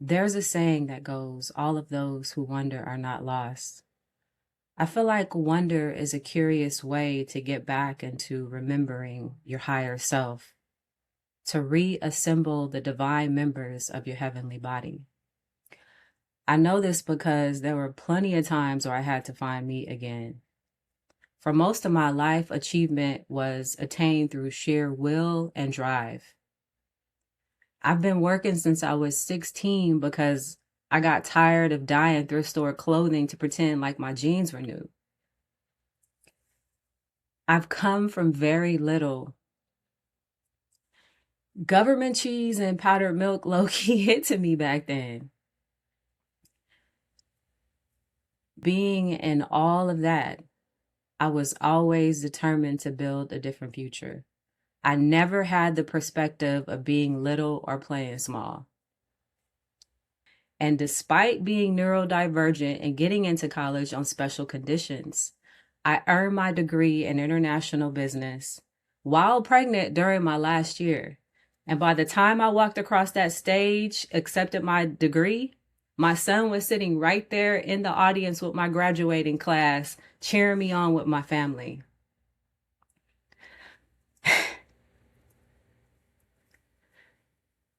There's a saying that goes, all of those who wonder are not lost. I feel like wonder is a curious way to get back into remembering your higher self, to reassemble the divine members of your heavenly body. I know this because there were plenty of times where I had to find me again. For most of my life, achievement was attained through sheer will and drive. I've been working since I was 16 because I got tired of dyeing thrift store clothing to pretend like my jeans were new. I've come from very little. Government cheese and powdered milk low-key hit to me back then. Being in all of that, I was always determined to build a different future. I never had the perspective of being little or playing small. And despite being neurodivergent and getting into college on special conditions, I earned my degree in international business while pregnant during my last year. And by the time I walked across that stage, accepted my degree, my son was sitting right there in the audience with my graduating class, cheering me on with my family.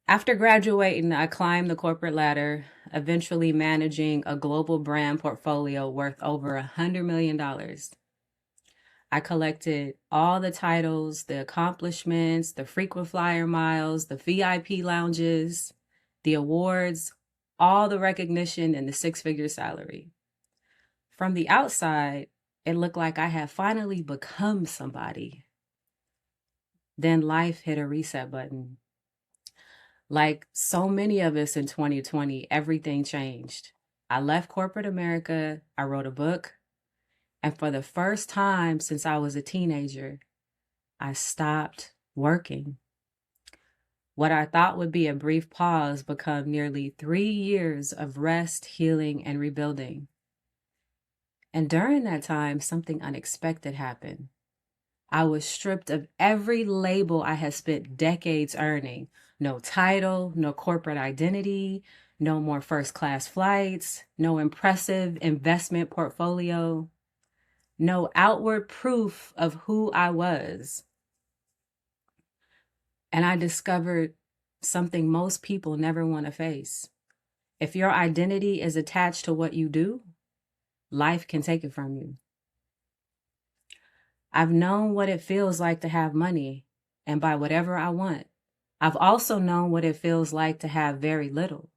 After graduating, I climbed the corporate ladder, eventually managing a global brand portfolio worth over $100 million. I collected all the titles, the accomplishments, the frequent flyer miles, the VIP lounges, the awards, all the recognition, and the six-figure salary. From the outside, it looked like I had finally become somebody. Then life hit a reset button. Like so many of us in 2020, everything changed. I left corporate America, I wrote a book, and for the first time since I was a teenager, I stopped working. What I thought would be a brief pause became nearly 3 years of rest, healing, and rebuilding. And during that time, something unexpected happened. I was stripped of every label I had spent decades earning. No title, no corporate identity, no more first-class flights, no impressive investment portfolio, no outward proof of who I was. And I discovered something most people never want to face. If your identity is attached to what you do, life can take it from you. I've known what it feels like to have money and buy whatever I want. I've also known what it feels like to have very little,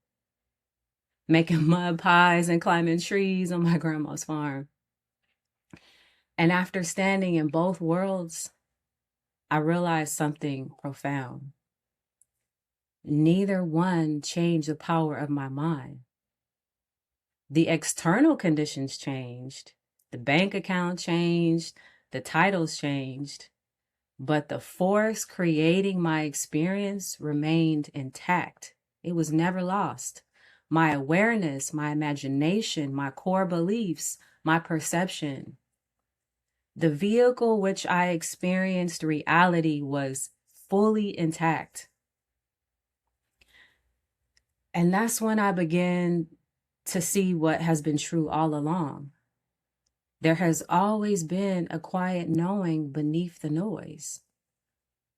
making mud pies and climbing trees on my grandma's farm. And after standing in both worlds, I realized something profound. Neither one changed the power of my mind. The external conditions changed, the bank account changed, the titles changed, but the force creating my experience remained intact. It was never lost. My awareness, my imagination, my core beliefs, my perception. The vehicle which I experienced reality was fully intact. And that's when I began to see what has been true all along. There has always been a quiet knowing beneath the noise.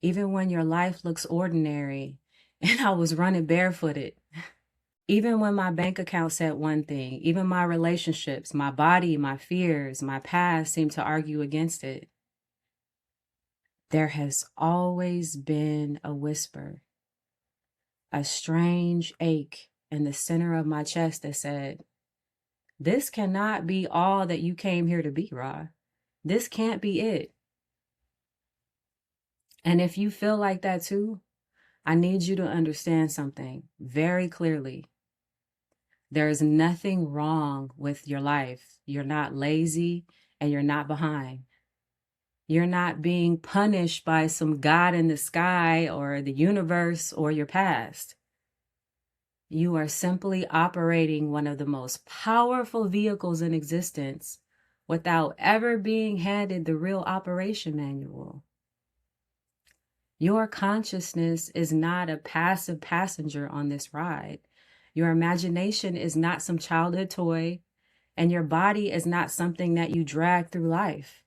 Even when your life looks ordinary, and I was running barefooted. Even when my bank account said one thing, even my relationships, my body, my fears, my past seemed to argue against it. There has always been a whisper, a strange ache in the center of my chest that said, this cannot be all that you came here to be, Ra. This can't be it. And if you feel like that too, I need you to understand something very clearly. There is nothing wrong with your life. You're not lazy and you're not behind. You're not being punished by some God in the sky or the universe or your past. You are simply operating one of the most powerful vehicles in existence without ever being handed the real operation manual. Your consciousness is not a passive passenger on this ride. Your imagination is not some childhood toy, and your body is not something that you drag through life.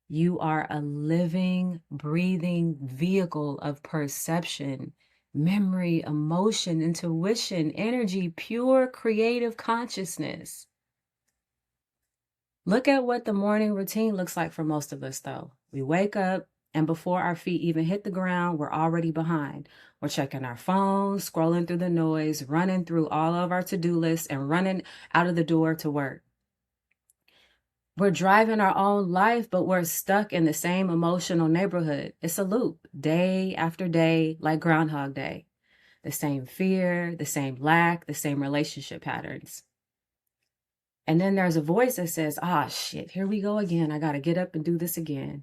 You are a living, breathing vehicle of perception, memory, emotion, intuition, energy, pure creative consciousness. Look at what the morning routine looks like for most of us, though. We wake up, and before our feet even hit the ground, we're already behind. We're checking our phones, scrolling through the noise, running through all of our to-do lists, and running out of the door to work. We're driving our own life, but we're stuck in the same emotional neighborhood. It's a loop, day after day, like Groundhog Day. The same fear, the same lack, the same relationship patterns. And then there's a voice that says, shit, here we go again. I got to get up and do this again.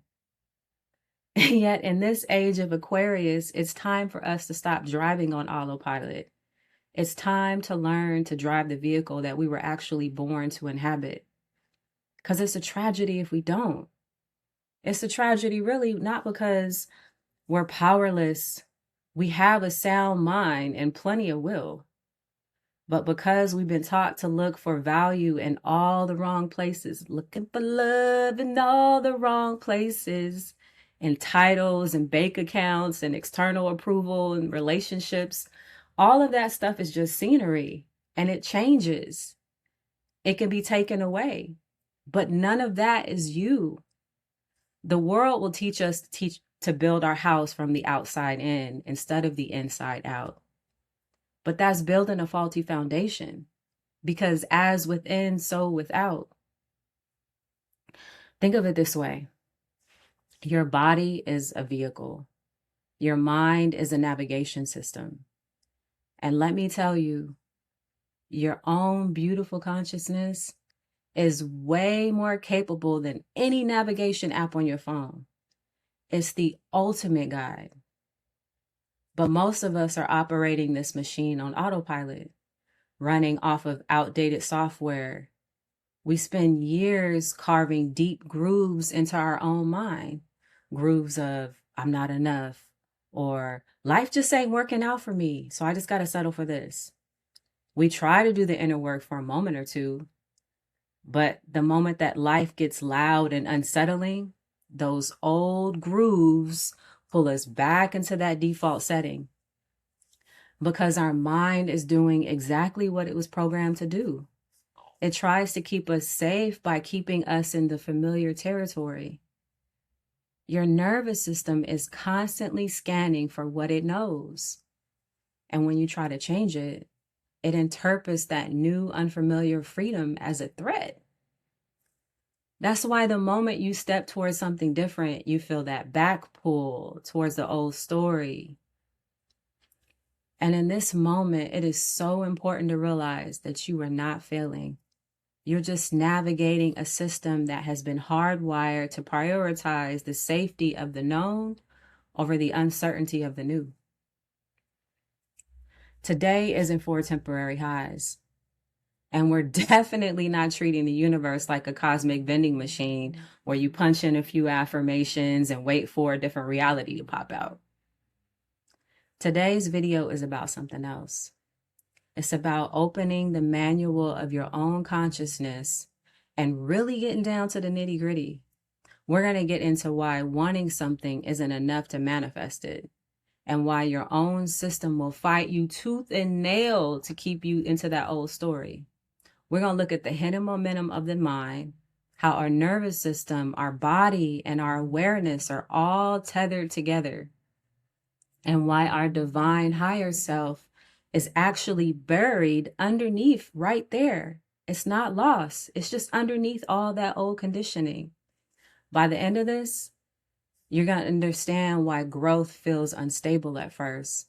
And yet in this age of Aquarius, it's time for us to stop driving on autopilot. It's time to learn to drive the vehicle that we were actually born to inhabit. Because it's a tragedy if we don't. It's a tragedy really not because we're powerless. We have a sound mind and plenty of will. But because we've been taught to look for value in all the wrong places, looking for love in all the wrong places, in titles and bank accounts and external approval and relationships, all of that stuff is just scenery and it changes. It can be taken away, but none of that is you. The world will teach us to build our house from the outside in instead of the inside out. But that's building a faulty foundation, because as within, so without. Think of it this way. Your body is a vehicle. Your mind is a navigation system. And let me tell you, your own beautiful consciousness is way more capable than any navigation app on your phone. It's the ultimate guide. But most of us are operating this machine on autopilot, running off of outdated software. We spend years carving deep grooves into our own mind. Grooves of, I'm not enough, or life just ain't working out for me, so I just got to settle for this. We try to do the inner work for a moment or two, but the moment that life gets loud and unsettling, those old grooves pull us back into that default setting, because our mind is doing exactly what it was programmed to do. It tries to keep us safe by keeping us in the familiar territory. Your nervous system is constantly scanning for what it knows. And when you try to change it, it interprets that new unfamiliar freedom as a threat. That's why the moment you step towards something different, you feel that back pull towards the old story. And in this moment, it is so important to realize that you are not failing. You're just navigating a system that has been hardwired to prioritize the safety of the known over the uncertainty of the new. Today isn't for temporary highs. And we're definitely not treating the universe like a cosmic vending machine where you punch in a few affirmations and wait for a different reality to pop out. Today's video is about something else. It's about opening the manual of your own consciousness and really getting down to the nitty gritty. We're going to get into why wanting something isn't enough to manifest it, and why your own system will fight you tooth and nail to keep you into that old story. We're going to look at the hidden momentum of the mind, how our nervous system, our body, and our awareness are all tethered together, and why our divine higher self is actually buried underneath right there. It's not lost. It's just underneath all that old conditioning. By the end of this, you're going to understand why growth feels unstable at first.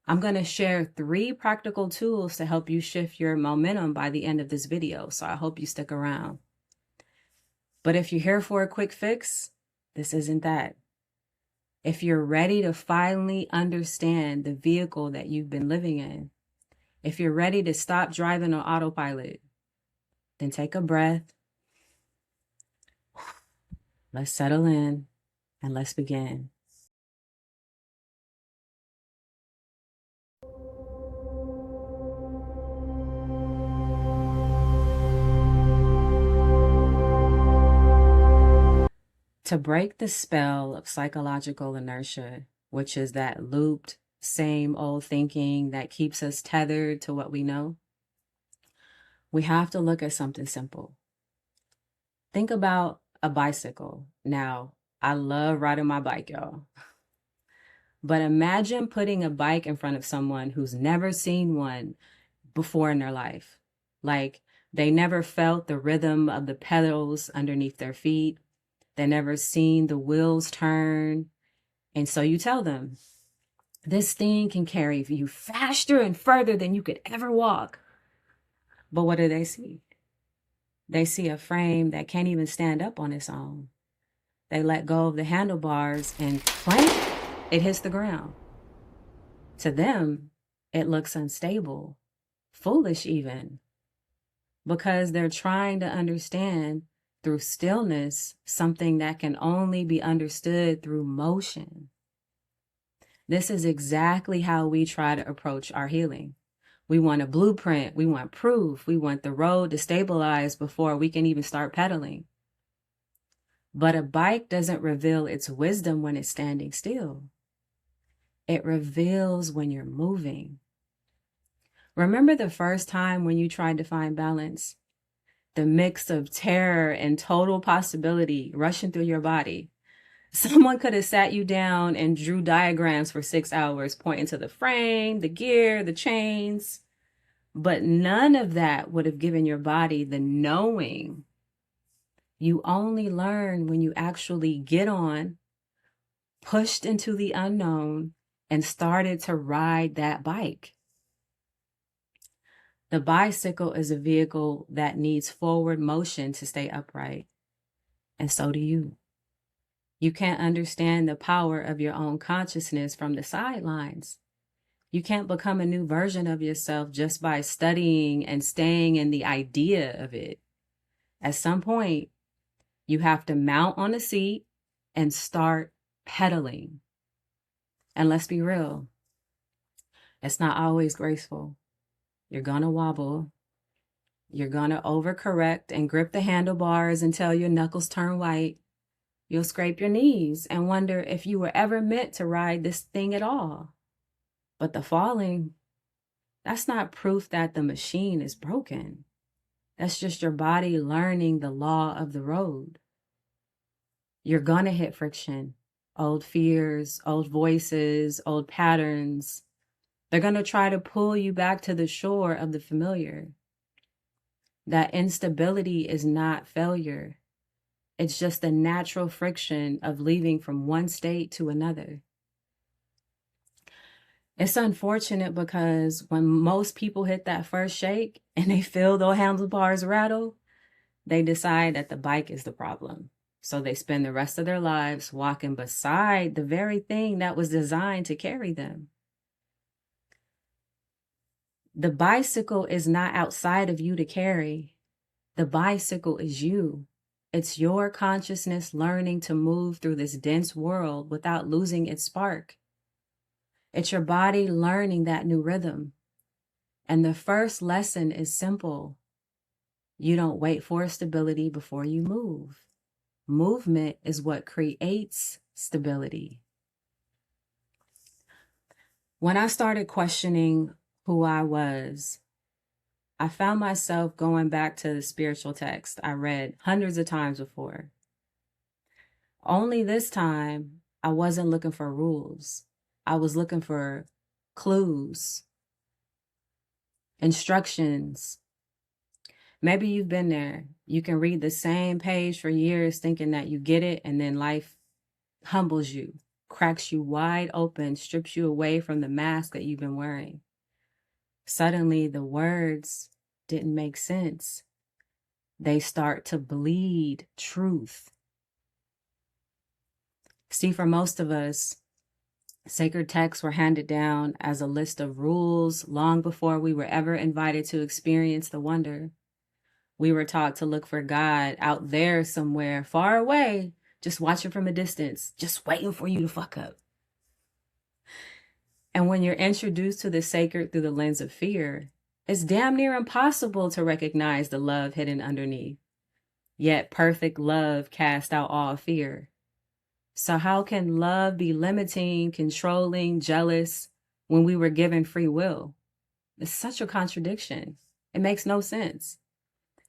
I'm going to share 3 practical tools to help you shift your momentum by the end of this video, so I hope you stick around. But if you're here for a quick fix, this isn't that. If you're ready to finally understand the vehicle that you've been living in, if you're ready to stop driving on autopilot, then take a breath. Let's settle in and let's begin. To break the spell of psychological inertia, which is that looped, same old thinking that keeps us tethered to what we know, we have to look at something simple. Think about a bicycle. Now, I love riding my bike, y'all. But imagine putting a bike in front of someone who's never seen one before in their life. Like, they never felt the rhythm of the pedals underneath their feet. They never seen the wheels turn. And so you tell them, this thing can carry you faster and further than you could ever walk. But what do they see? They see a frame that can't even stand up on its own. They let go of the handlebars and clank, it hits the ground. To them, it looks unstable, foolish even, because they're trying to understand through stillness something that can only be understood through motion. This is exactly how we try to approach our healing. We want a blueprint, we want proof, we want the road to stabilize before we can even start pedaling. But a bike doesn't reveal its wisdom when it's standing still. It reveals when you're moving. Remember the first time when you tried to find balance? The mix of terror and total possibility rushing through your body. Someone could have sat you down and drew diagrams for 6 hours, pointing to the frame, the gear, the chains. But none of that would have given your body the knowing. You only learn when you actually get on, pushed into the unknown, and started to ride that bike. The bicycle is a vehicle that needs forward motion to stay upright. And so do you. You can't understand the power of your own consciousness from the sidelines. You can't become a new version of yourself just by studying and staying in the idea of it. At some point, you have to mount on a seat and start pedaling. And let's be real, it's not always graceful. You're gonna wobble. You're gonna overcorrect and grip the handlebars until your knuckles turn white. You'll scrape your knees and wonder if you were ever meant to ride this thing at all. But the falling, that's not proof that the machine is broken. That's just your body learning the law of the road. You're gonna hit friction, old fears, old voices, old patterns. They're gonna try to pull you back to the shore of the familiar. That instability is not failure. It's just the natural friction of leaving from one state to another. It's unfortunate because when most people hit that first shake and they feel those handlebars rattle, they decide that the bike is the problem. So they spend the rest of their lives walking beside the very thing that was designed to carry them. The bicycle is not outside of you to carry. The bicycle is you. It's your consciousness learning to move through this dense world without losing its spark. It's your body learning that new rhythm. And the first lesson is simple. You don't wait for stability before you move. Movement is what creates stability. When I started questioning who I was, I found myself going back to the spiritual text I read hundreds of times before. Only this time, I wasn't looking for rules. I was looking for clues, instructions. Maybe you've been there. You can read the same page for years thinking that you get it, and then life humbles you, cracks you wide open, strips you away from the mask that you've been wearing. Suddenly, the words didn't make sense. They start to bleed truth. See, for most of us, sacred texts were handed down as a list of rules long before we were ever invited to experience the wonder. We were taught to look for God out there somewhere far away, just watching from a distance, just waiting for you to fuck up. And when you're introduced to the sacred through the lens of fear, it's damn near impossible to recognize the love hidden underneath. Yet perfect love casts out all fear. So how can love be limiting, controlling, jealous when we were given free will? It's such a contradiction. It makes no sense.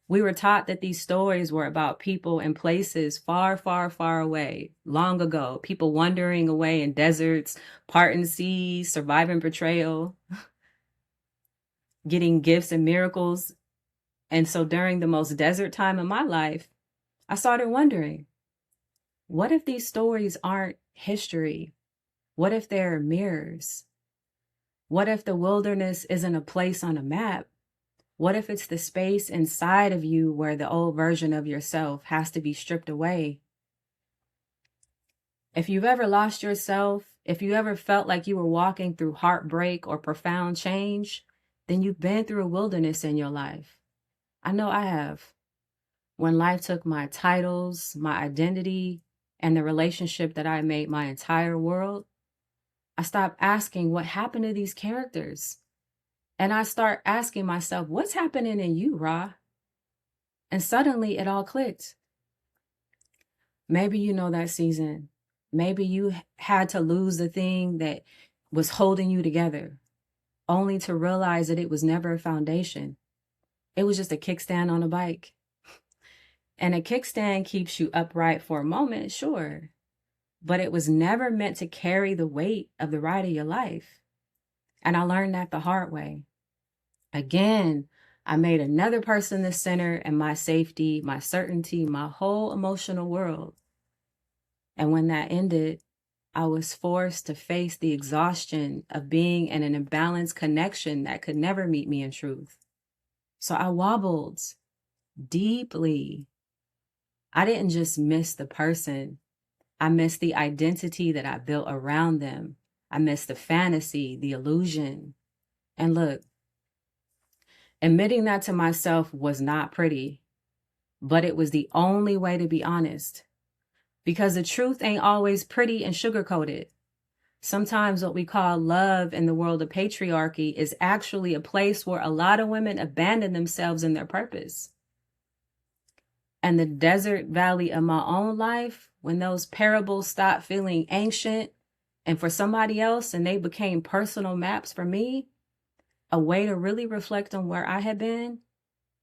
We were taught that these stories were about people and places far, far, far away, long ago, people wandering away in deserts, parting seas, surviving betrayal, getting gifts and miracles. And so during the most desert time of my life, I started wondering, what if these stories aren't history? What if they're mirrors? What if the wilderness isn't a place on a map? What if it's the space inside of you where the old version of yourself has to be stripped away? If you've ever lost yourself, if you ever felt like you were walking through heartbreak or profound change, then you've been through a wilderness in your life. I know I have. When life took my titles, my identity, and the relationship that I made my entire world, I stopped asking what happened to these characters. And I start asking myself, what's happening in you, Ra? And suddenly it all clicked. Maybe you know that season. Maybe you had to lose the thing that was holding you together, only to realize that it was never a foundation. It was just a kickstand on a bike. And a kickstand keeps you upright for a moment, sure, but it was never meant to carry the weight of the ride of your life. And I learned that the hard way. Again, I made another person the center and my safety, my certainty, my whole emotional world. And when that ended, I was forced to face the exhaustion of being in an imbalanced connection that could never meet me in truth. So I wobbled deeply. I didn't just miss the person. I missed the identity that I built around them. I missed the fantasy, the illusion. And look, admitting that to myself was not pretty, but it was the only way to be honest. Because the truth ain't always pretty and sugar-coated. Sometimes what we call love in the world of patriarchy is actually a place where a lot of women abandon themselves in their purpose. And the desert valley of my own life, when those parables stopped feeling ancient and for somebody else and they became personal maps for me, a way to really reflect on where I had been,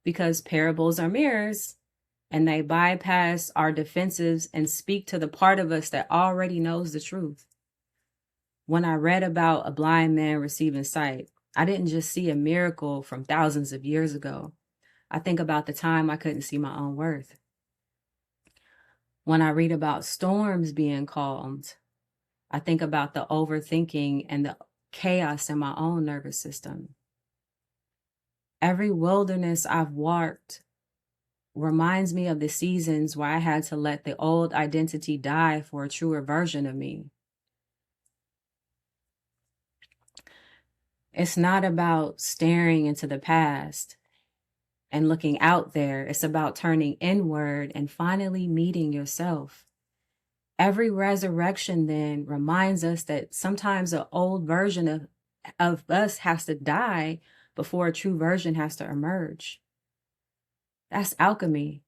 because parables are mirrors and they bypass our defenses and speak to the part of us that already knows the truth. When I read about a blind man receiving sight, I didn't just see a miracle from thousands of years ago. I think about the time I couldn't see my own worth. When I read about storms being calmed, I think about the overthinking and the chaos in my own nervous system. Every wilderness I've walked reminds me of the seasons where I had to let the old identity die for a truer version of me. It's not about staring into the past and looking out there. It's about turning inward and finally meeting yourself. Every resurrection then reminds us that sometimes an old version of us has to die before a true version has to emerge. That's alchemy.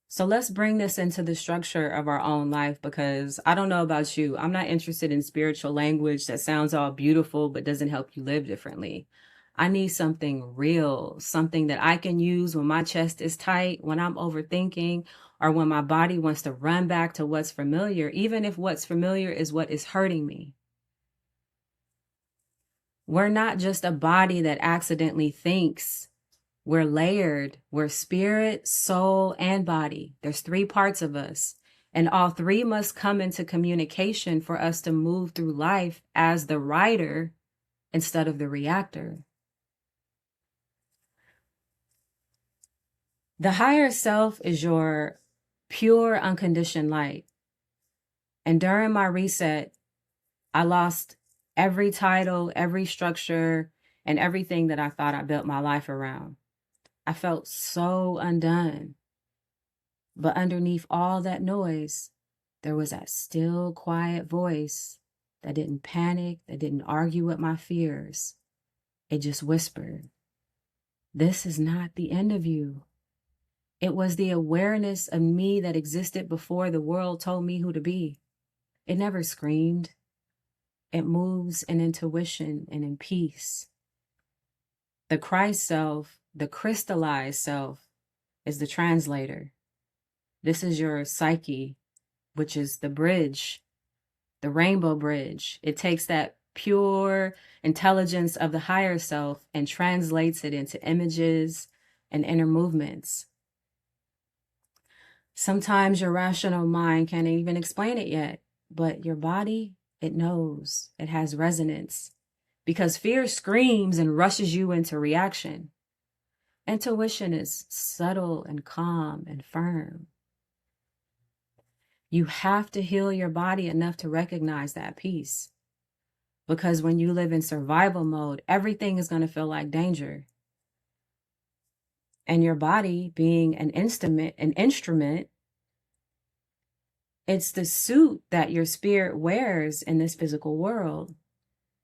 So let's bring this into the structure of our own life, because I don't know about you. I'm not interested in spiritual language that sounds all beautiful but doesn't help you live differently. I need something real, something that I can use when my chest is tight, when I'm overthinking, or when my body wants to run back to what's familiar, even if what's familiar is what is hurting me. We're not just a body that accidentally thinks. We're layered. We're spirit, soul, and body. There's 3 parts of us, and all 3 must come into communication for us to move through life as the writer instead of the reactor. The higher self is your pure, unconditioned light. And during my reset, I lost every title, every structure, and everything that I thought I built my life around. I felt so undone. But underneath all that noise, there was that still, quiet voice that didn't panic, that didn't argue with my fears. It just whispered, "This is not the end of you. It was the awareness of me that existed before the world told me who to be. It never screamed. It moves in intuition and in peace. The Christ self, the crystallized self, is the translator. This is your psyche, which is the bridge, the rainbow bridge. It takes that pure intelligence of the higher self and translates it into images and inner movements. Sometimes your rational mind can't even explain it yet, but your body, it knows. It has resonance because fear screams and rushes you into reaction. Intuition is subtle and calm and firm. You have to heal your body enough to recognize that peace. Because when you live in survival mode, everything is going to feel like danger. And your body being an instrument, it's the suit that your spirit wears in this physical world.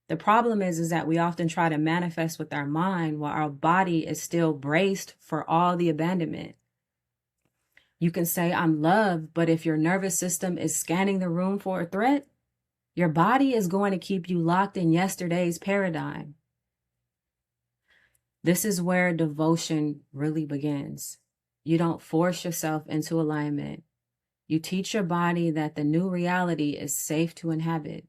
The problem is that we often try to manifest with our mind while our body is still braced for all the abandonment. You can say, I'm loved, but if your nervous system is scanning the room for a threat, your body is going to keep you locked in yesterday's paradigm. This is where devotion really begins. You don't force yourself into alignment. You teach your body that the new reality is safe to inhabit.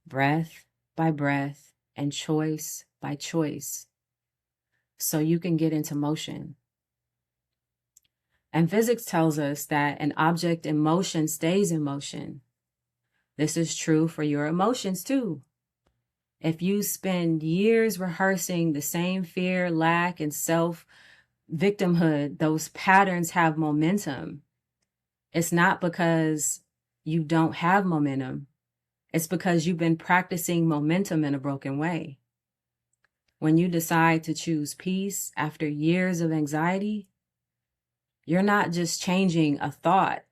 Breath by breath and choice by choice. So you can get into motion. And physics tells us that an object in motion stays in motion. This is true for your emotions too. If you spend years rehearsing the same fear, lack, and self-victimhood, those patterns have momentum. It's not because you don't have momentum. It's because you've been practicing momentum in a broken way. When you decide to choose peace after years of anxiety, you're not just changing a thought.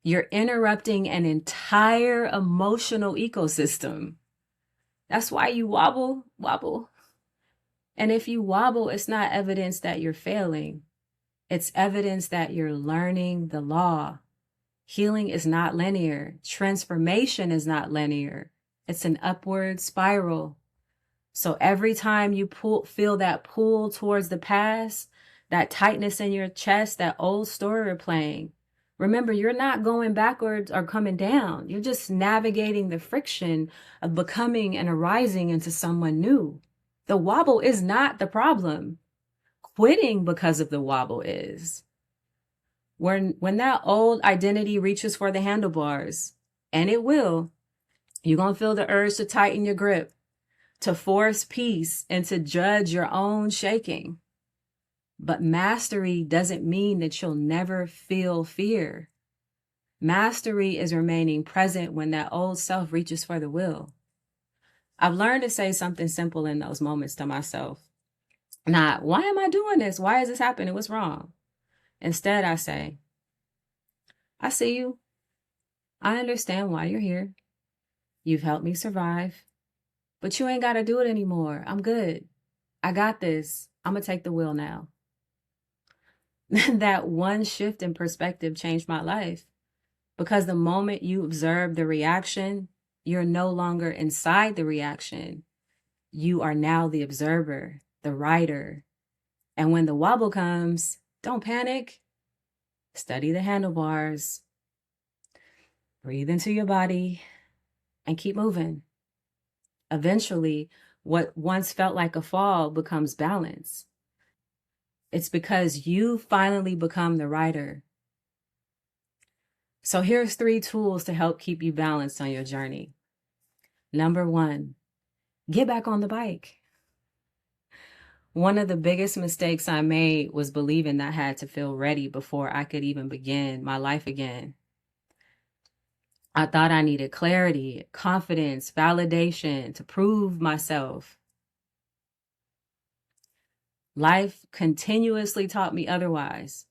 You're interrupting an entire emotional ecosystem. That's why you wobble. And if you wobble, it's not evidence that you're failing. It's evidence that you're learning the law. Healing is not linear. Transformation is not linear. It's an upward spiral. So every time you feel that pull towards the past, that tightness in your chest, that old story replaying, remember, you're not going backwards or coming down. You're just navigating the friction of becoming and arising into someone new. The wobble is not the problem. Quitting because of the wobble is. When that old identity reaches for the handlebars, and it will, you're going to feel the urge to tighten your grip, to force peace, and to judge your own shaking. But mastery doesn't mean that you'll never feel fear. Mastery is remaining present when that old self reaches for the wheel. I've learned to say something simple in those moments to myself. Not, why am I doing this? Why is this happening? What's wrong? Instead, I say, I see you. I understand why you're here. You've helped me survive. But you ain't got to do it anymore. I'm good. I got this. I'm going to take the wheel now. That one shift in perspective changed my life. Because the moment you observe the reaction, you're no longer inside the reaction. You are now the observer, the writer. And when the wobble comes, don't panic. Study the handlebars. Breathe into your body and keep moving. Eventually, what once felt like a fall becomes balance. It's because you finally become the writer. So here's 3 tools to help keep you balanced on your journey. Number 1, get back on the bike. One of the biggest mistakes I made was believing that I had to feel ready before I could even begin my life again. I thought I needed clarity, confidence, validation to prove myself. Life continuously taught me otherwise.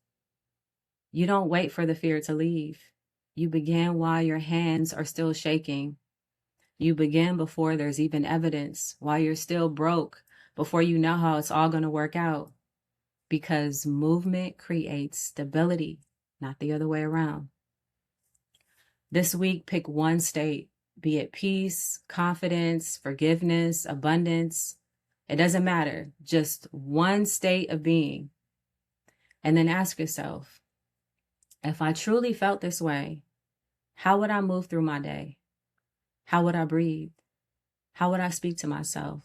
You don't wait for the fear to leave. You begin while your hands are still shaking. You begin before there's even evidence, while you're still broke, before you know how it's all going to work out. because movement creates stability, not the other way around. This week, pick one state, be it peace, confidence, forgiveness, abundance. It doesn't matter, just one state of being. And then ask yourself, if I truly felt this way, how would I move through my day? How would I breathe? How would I speak to myself?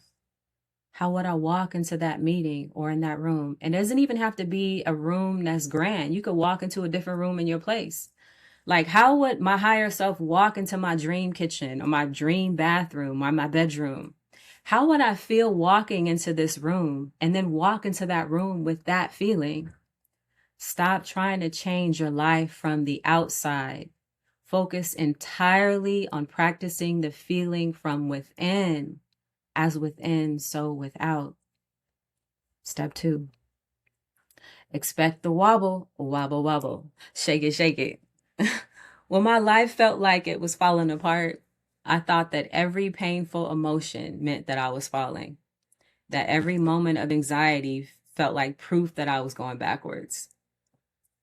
How would I walk into that meeting or in that room? It doesn't even have to be a room that's grand. You could walk into a different room in your place. Like, how would my higher self walk into my dream kitchen or my dream bathroom or my bedroom? How would I feel walking into this room and then walk into that room with that feeling? Stop trying to change your life from the outside. Focus entirely on practicing the feeling from within. As within, so without. Step 2. Expect the wobble, wobble, wobble. Shake it, shake it. When my life felt like it was falling apart, I thought that every painful emotion meant that I was falling, that every moment of anxiety felt like proof that I was going backwards.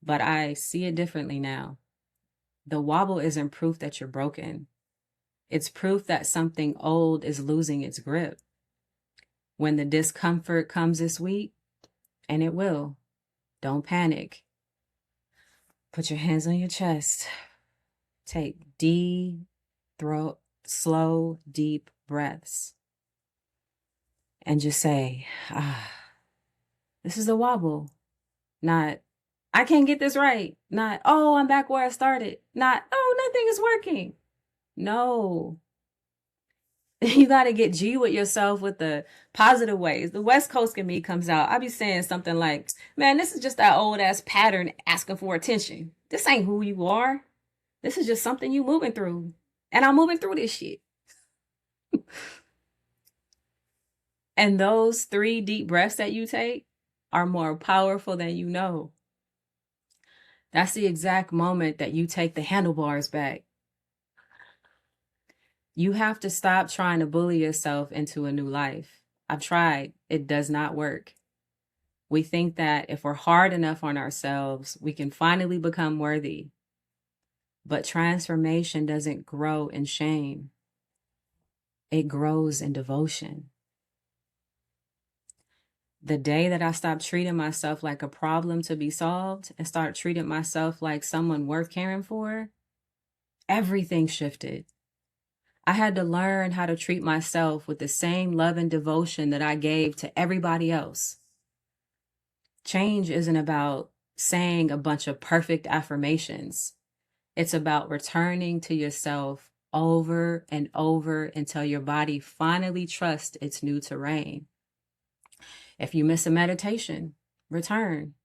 But I see it differently now. The wobble isn't proof that you're broken. It's proof that something old is losing its grip. When the discomfort comes this week, and it will, don't panic. Put your hands on your chest. Take slow, deep breaths. And just say, this is the wobble. Not, I can't get this right. Not, oh, I'm back where I started. Not, oh, nothing is working. No. You got to get G with yourself with the positive ways. The West Coast in me comes out. I be saying something like, man, this is just that old ass pattern asking for attention. This ain't who you are. This is just something you moving through. And I'm moving through this shit. And those 3 deep breaths that you take are more powerful than you know. That's the exact moment that you take the handlebars back. You have to stop trying to bully yourself into a new life. I've tried. It does not work. We think that if we're hard enough on ourselves, we can finally become worthy. But transformation doesn't grow in shame. It grows in devotion. The day that I stopped treating myself like a problem to be solved and start treating myself like someone worth caring for, everything shifted. I had to learn how to treat myself with the same love and devotion that I gave to everybody else. Change isn't about saying a bunch of perfect affirmations. It's about returning to yourself over and over until your body finally trusts its new terrain. If you miss a meditation, return.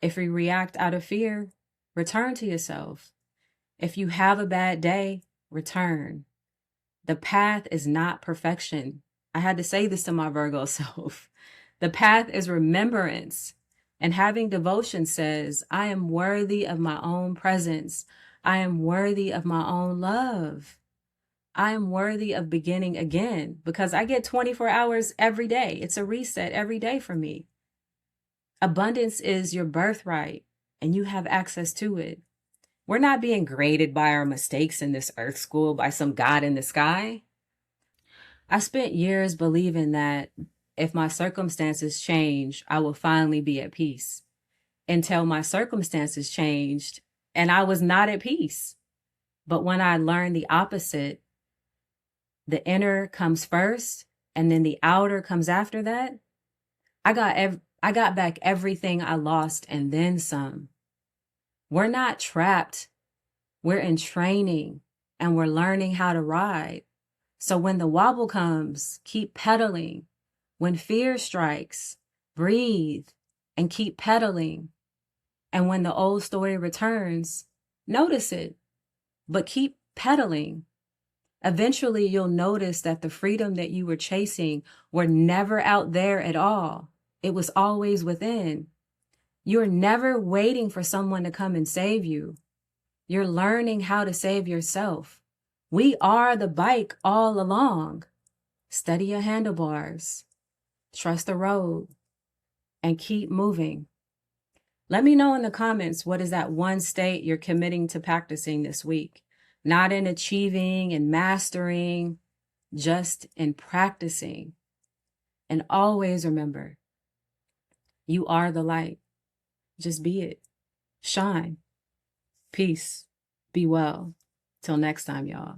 If you react out of fear, return to yourself. If you have a bad day, return. The path is not perfection. I had to say this to my Virgo self. The path is remembrance. And having devotion says, I am worthy of my own presence. I am worthy of my own love. I am worthy of beginning again because I get 24 hours every day. It's a reset every day for me. Abundance is your birthright and you have access to it. We're not being graded by our mistakes in this earth school by some God in the sky. I spent years believing that if my circumstances change, I will finally be at peace. Until my circumstances changed and I was not at peace. But when I learned the opposite, the inner comes first and then the outer comes after that, I got back everything I lost and then some. We're not trapped. We're in training and we're learning how to ride. So when the wobble comes, keep pedaling. When fear strikes, breathe and keep pedaling. And when the old story returns, notice it, but keep pedaling. Eventually, you'll notice that the freedom that you were chasing were never out there at all. It was always within. You're never waiting for someone to come and save you. You're learning how to save yourself. We are the bike all along. Steady your handlebars. Trust the road. and keep moving. Let me know in the comments, what is that one state you're committing to practicing this week? Not in achieving and mastering, just in practicing. And always remember, you are the light. Just be it. Shine. Peace. Be well. Till next time, y'all.